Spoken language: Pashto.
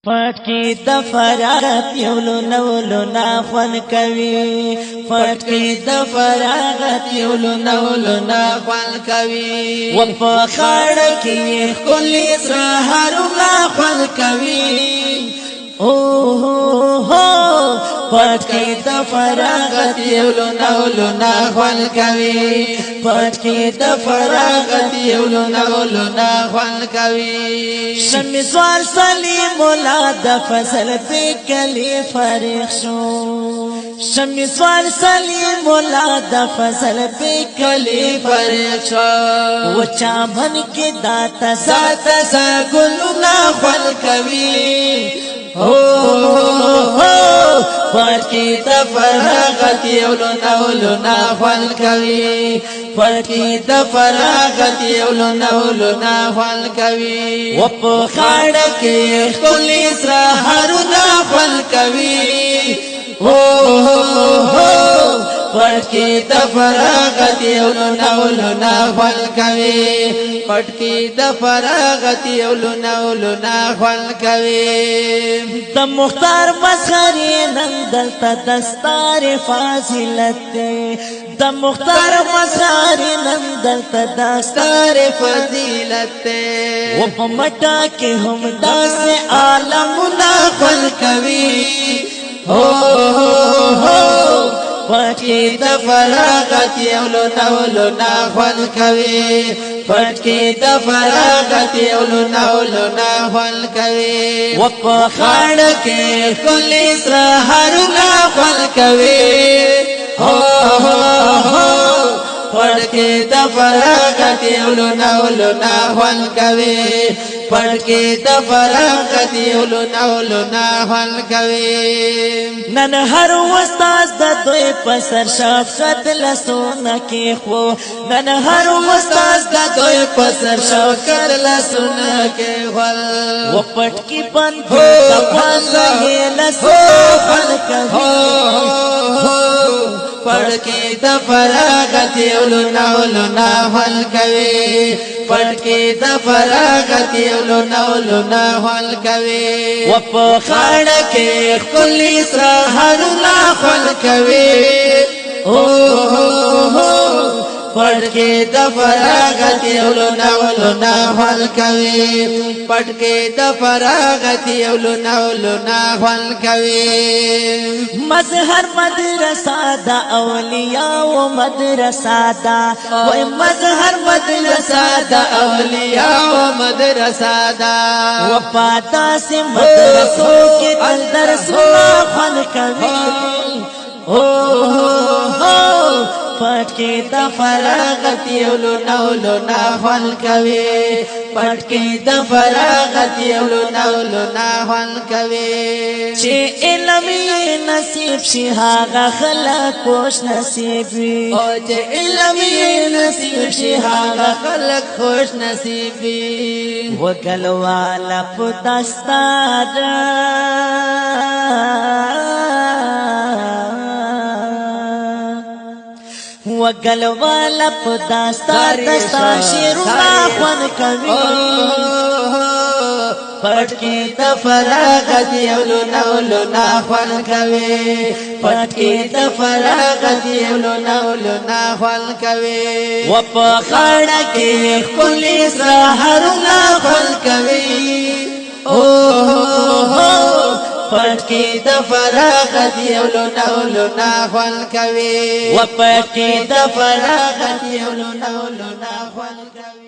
پټ کې د فراغت یو لونولو ناخون کوي پټ کې د فراغت یو لونولو ناخون کوي و په خړ کې خپل سحر ناخون کوي او پټ کې د فراغت یو لونولو ناخون کوي پټ کې د فراغت یو لونولو ناخون کوي شمع سوال سلیم مولا د فضل په کلی فارغ شو شمع سوال سلیم مولا د فضل په کلی فارغ شو و چا بن کې داتا سات ګل ناخون کوي پټ کې د فراغت یو لونولو ناخون کوي پټ کې د فراغت یو لونولو ناخون کوي و په خړ کې خپل سحر ناخون کوي پټ کې د فراغت یو لونولو ناخون کوي پټ کې د فراغت یو لونولو ناخون کوي د مختار مسخري نن دلته دستار فاضلت د مختار مسخري نن دلته دستار فضیلت و په مټا کې هم داسې عالم ناخون کوي پټ کې د فراغت یو لونولو ناخون کوي پټ کې د فراغت یو لونولو ناخون کوي و په خړ کې خپل سحر ناخون کوي پټ کې د فراغت یو لونولو ناخون کوي پټ کې د فراغت یو لونولو ناخون کوي نن هر استاد د دوی په سر شفقت لسونه کې خو نن هر استاد د دوی په سر شفقت لسونه کې خو و پټ کې پن د پنځه لسونه کوي پټ کې د فراغت یو لونولو ناخون کوي پټ کې د فراغت یو لونولو ناخون کوي و په خړ کې خپل سحر ناخون کوي پټ کې د فراغت یو لونولو ناخون کوي پټ کې د فراغت یو لونولو ناخون کوي مظهر مدرسه د اولیاء و مدرسه دا و مظهر مدرسه د اولیاء و مدرسه دا و پاتا سي مدرسو کې تل درس ناخون کوي پټ کې د فراغت یو لونولو ناخون کوي پټ کې د فراغت یو لونولو ناخون کوي چې علم یې نصیب شي هغه خلک خوش نصیب وي او چې علم یې نصیب شي هغه خلک خوش نصیب وي وګلواله په دستار وګلواله په دستار دستار شیرونه خوند کوي پټ کې د فراغت یو لونولو ناخون کوي پټ کې د فراغت یو لونولو ناخون کوي و په خړ کې خپل سحر ناخون کوي پټ کې د فراغت یو لونولو ناخون کوي و پټ کې د فراغت یو لونولو ناخون کوي